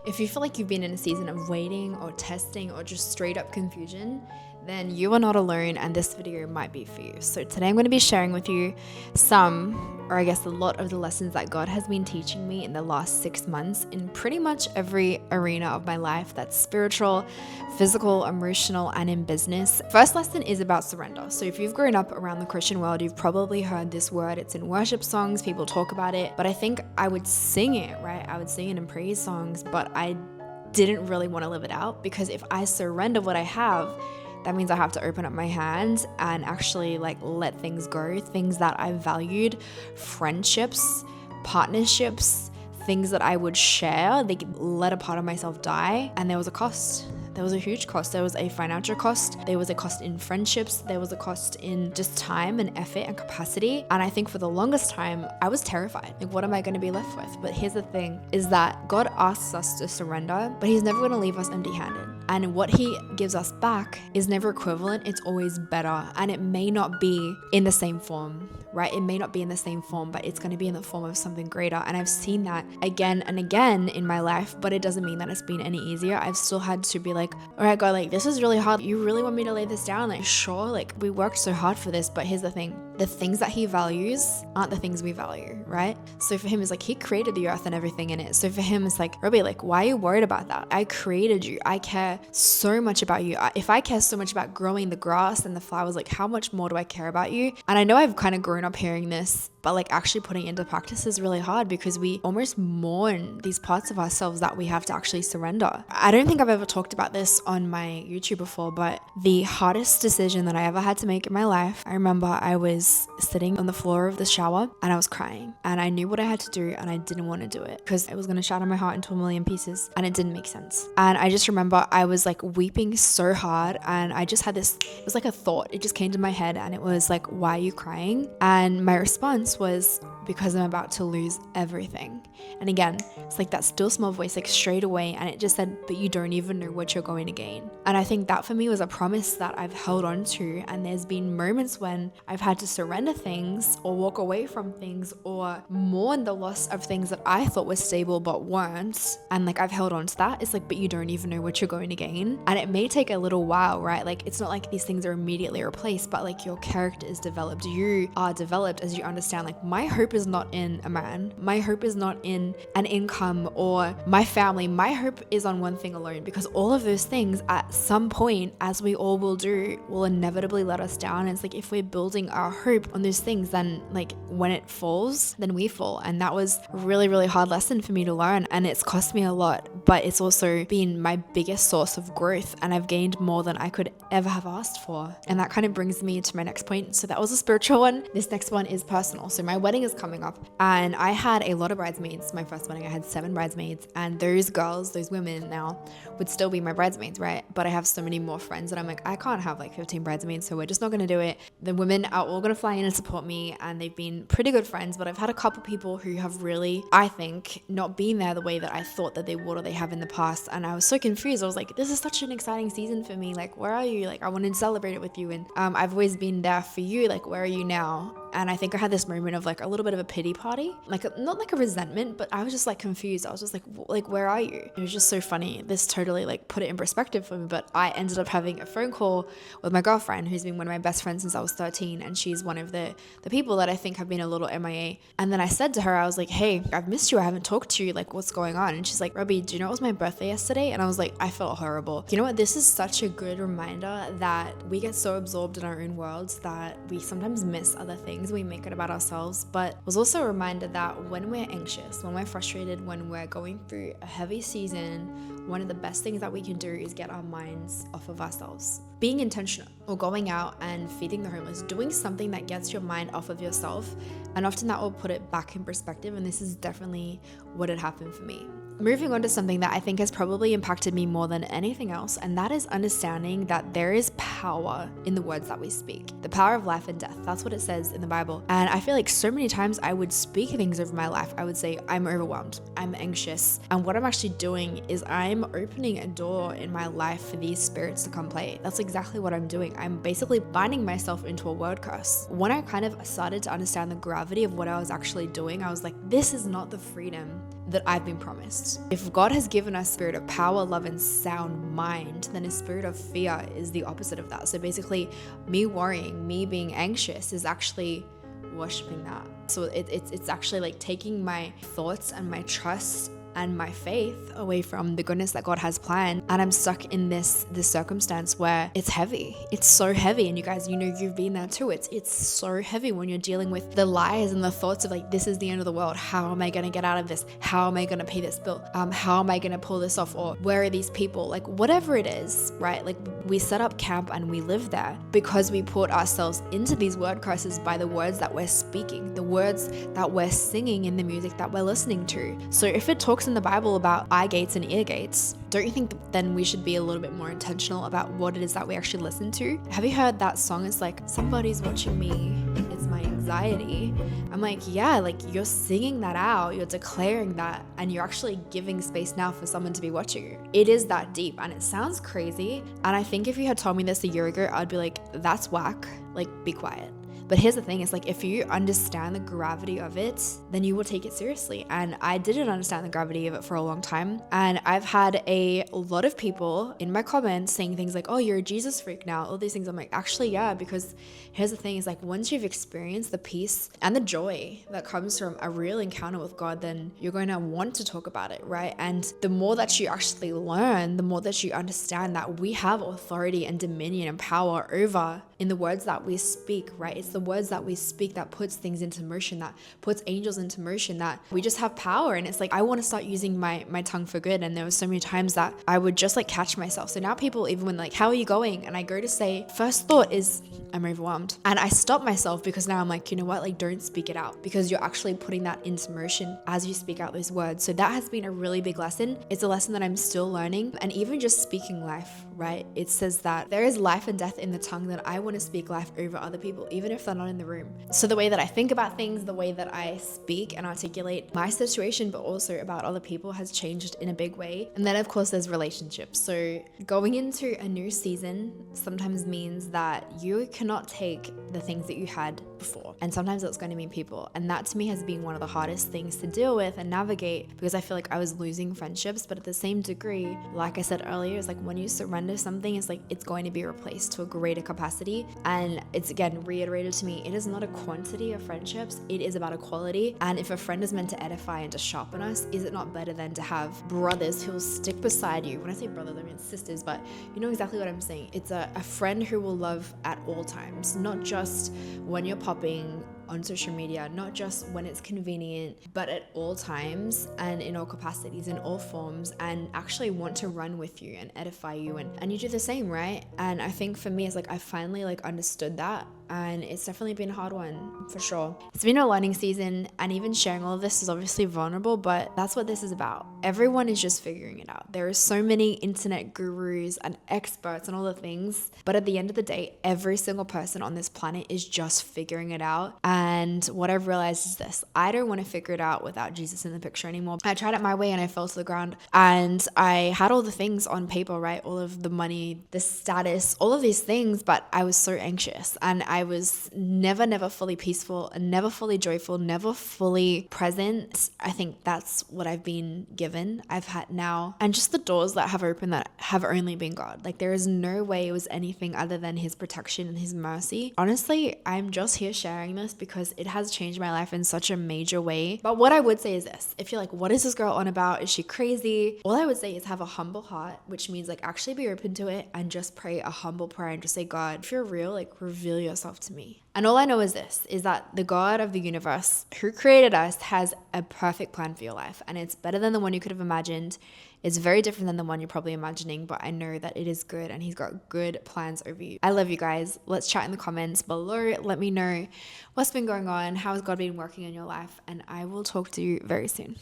If you feel like you've been in a season of waiting or testing or just straight up confusion, then you are not alone and this video might be for you. So today I'm going to be sharing with you a lot of the lessons that God has been teaching me in the last 6 months in pretty much every arena of my life that's spiritual, physical, emotional, and in business. First lesson is about surrender. So if you've grown up around the Christian world, you've probably heard this word. It's in worship songs, people talk about it, but I think I would sing it, right? I would sing it in praise songs, but I didn't really want to live it out, because if I surrender what I have, that means I have to open up my hands and actually let things go, things that I valued, friendships, partnerships, things that I would share. They let a part of myself die, and there was a cost. There was a huge cost. There was a financial cost. There was a cost in friendships. There was a cost in just time and effort and capacity. And I think for the longest time, I was terrified. What am I going to be left with? But here's the thing, is that God asks us to surrender, but he's never going to leave us empty-handed. And what he gives us back is never equivalent. It's always better. And it may not be in the same form, right? It may not be in the same form, but it's going to be in the form of something greater. And I've seen that again and again in my life, but it doesn't mean that it's been any easier. I've still had to be all right, God, this is really hard. You really want me to lay this down? Sure, we worked so hard for this, but here's the thing. The things that he values aren't the things we value, right? So for him, it's he created the earth and everything in it. So for him, it's Robbi, why are you worried about that? I created you. I care so much about you. If I care so much about growing the grass and the flowers, how much more do I care about you? And I know I've kind of grown up hearing this, but actually putting it into practice is really hard, because we almost mourn these parts of ourselves that we have to actually surrender. I don't think I've ever talked about this on my YouTube before, but the hardest decision that I ever had to make in my life, I remember I was sitting on the floor of the shower and I was crying, and I knew what I had to do and I didn't want to do it because it was going to shatter my heart into a million pieces and it didn't make sense. And I just remember I was weeping so hard, and I just had this, it was a thought, it just came to my head, and it was why are you crying? And my response was, because I'm about to lose everything. And again, it's that still small voice straight away, and it just said, but you don't even know what you're going to gain. And I think that for me was a promise that I've held on to, and there's been moments when I've had to surrender things or walk away from things or mourn the loss of things that I thought were stable but weren't, and I've held on to that. It's but you don't even know what you're going to gain. And it may take a little while, right? It's not these things are immediately replaced, but your character is developed. You are developed as you understand, my hope is not in a man. My hope is not in an income or my family. My hope is on one thing alone, because all of those things at some point, as we all will do, will inevitably let us down. And it's if we're building our hope on those things, then when it falls, then we fall. And that was a really, really hard lesson for me to learn. And it's cost me a lot, but it's also been my biggest source of growth. And I've gained more than I could ever have asked for. And that kind of brings me to my next point. So that was a spiritual one. This next one is personal. So my wedding is coming up, and I had a lot of bridesmaids. My first wedding, I had 7 bridesmaids, and those girls, those women now would still be my bridesmaids, right? But I have so many more friends that I'm I can't have 15 bridesmaids, so we're just not going to do it. The women are all going to fly in and support me, and they've been pretty good friends, but I've had a couple people who have really, I think, not been there the way that I thought that they would or they have in the past. And I was so confused. I was this is such an exciting season for me. Where are you? I wanted to celebrate it with you, and I've always been there for you. Where are you now? And I think I had this moment of a little bit of a pity party, not a resentment, but I was just confused. I was just where are you? It was just so funny. This totally put it in perspective for me. But I ended up having a phone call with my girlfriend, who's been one of my best friends since I was 13, and she's one of the people that I think have been a little MIA. And then I said to her, I was hey, I've missed you. I haven't talked to you. What's going on? And she's Robbi, do you know it was my birthday yesterday? And I was I felt horrible. You know what? This is such a good reminder that we get so absorbed in our own worlds that we sometimes miss other things. We make it about ourselves. But it was also a reminder that when we're anxious, when we're frustrated, when we're going through a heavy season, one of the best things that we can do is get our minds off of ourselves. Being intentional, or going out and feeding the homeless, doing something that gets your mind off of yourself, and often that will put it back in perspective. And this is definitely what had happened for me. Moving on to something that I think has probably impacted me more than anything else, and that is understanding that there is power in the words that we speak. The power of life and death. That's what it says in the Bible. And I feel so many times I would speak things over my life. I would say, I'm overwhelmed, I'm anxious. And what I'm actually doing is I'm opening a door in my life for these spirits to come play. That's exactly what I'm doing. I'm basically binding myself into a word curse. When I kind of started to understand the gravity of what I was actually doing, I was this is not the freedom that I've been promised. If God has given us spirit of power, love, and sound mind, then his spirit of fear is the opposite of that. So basically, me worrying, me being anxious is actually worshiping that. So it's actually like taking my thoughts and my trust and my faith away from the goodness that God has planned. And I'm stuck in this circumstance where it's heavy. It's so heavy. And you guys, you've been there too. It's so heavy when you're dealing with the lies and the thoughts of like, this is the end of the world. How am I going to get out of this? How am I going to pay this bill? How am I going to pull this off? Or where are these people? Like whatever it is, right? Like we set up camp and we live there because we put ourselves into these word curses by the words that we're speaking, the words that we're singing in the music that we're listening to. So if it talks in the Bible about eye gates and ear gates, don't you think then we should be a little bit more intentional about what it is that we actually listen to? Have you heard that song? It's like, somebody's watching me, it's my anxiety. I'm like, yeah, like you're singing that out, you're declaring that, and you're actually giving space now for someone to be watching you. It is that deep, and it sounds crazy. And I think if you had told me this a year ago, I'd be like, that's whack, like be quiet. But here's the thing, it's like if you understand the gravity of it, then you will take it seriously. And I didn't understand the gravity of it for a long time. And I've had a lot of people in my comments saying things like, oh, you're a Jesus freak now, all these things. I'm like, actually, yeah, because here's the thing, is like once you've experienced the peace and the joy that comes from a real encounter with God, then you're going to want to talk about it, right? And the more that you actually learn, the more that you understand that we have authority and dominion and power over in the words that we speak, right? It's the words that we speak that puts things into motion, that puts angels into motion, that we just have power. And it's like, I want to start using my tongue for good. And there were so many times that I would just like catch myself. So now people, even when like, how are you going? And I go to say, first thought is, I'm overwhelmed. And I stop myself because now I'm like, you know what? Like, don't speak it out, because you're actually putting that into motion as you speak out those words. So that has been a really big lesson. It's a lesson that I'm still learning. And even just speaking life, right? It says that there is life and death in the tongue, that I want to speak life over other people, even if they're not in the room. So the way that I think about things, the way that I speak and articulate my situation, but also about other people, has changed in a big way. And then of course there's relationships. So going into a new season sometimes means that you cannot take the things that you had before. And sometimes that's going to mean people. And that to me has been one of the hardest things to deal with and navigate, because I feel like I was losing friendships. But at the same degree, like I said earlier, it's like when you surrender something, it's like it's going to be replaced to a greater capacity. And it's again reiterated to me, it is not a quantity of friendships, it is about a quality. And if a friend is meant to edify and to sharpen us, is it not better than to have brothers who will stick beside you? When I say brothers, I mean sisters, but you know exactly what I'm saying. It's a friend who will love at all times, not just when you're popping on social media, not just when it's convenient, but at all times and in all capacities, in all forms, and actually want to run with you and edify you, and you do the same, right? And I think for me, it's like I finally like understood that, and it's definitely been a hard one for sure. It's been a learning season, and even sharing all of this is obviously vulnerable, but that's what this is about. Everyone is just figuring it out. There are so many internet gurus and experts and all the things, but at the end of the day, every single person on this planet is just figuring it out. And what I've realized is this: I don't want to figure it out without Jesus in the picture anymore. I tried it my way and I fell to the ground, and I had all the things on paper, right? All of the money, the status, all of these things, but I was so anxious, and I was never fully peaceful, and never fully joyful, never fully present. I think that's what I've been given. I've had now, and just the doors that have opened that have only been God. Like there is no way it was anything other than his protection and his mercy. Honestly, I'm just here sharing this because it has changed my life in such a major way. But what I would say is this: if you're like, what is this girl on about? Is she crazy? All I would say is have a humble heart, which means like actually be open to it and just pray a humble prayer and just say, God, if you're real, like reveal yourself to me. And all I know is this, is that the God of the universe who created us has a perfect plan for your life, and it's better than the one you could have imagined. It's very different than the one you're probably imagining, but I know that it is good, and he's got good plans over you. I love you guys. Let's chat in the comments below. Let me know what's been going on, how has God been working in your life, and I will talk to you very soon.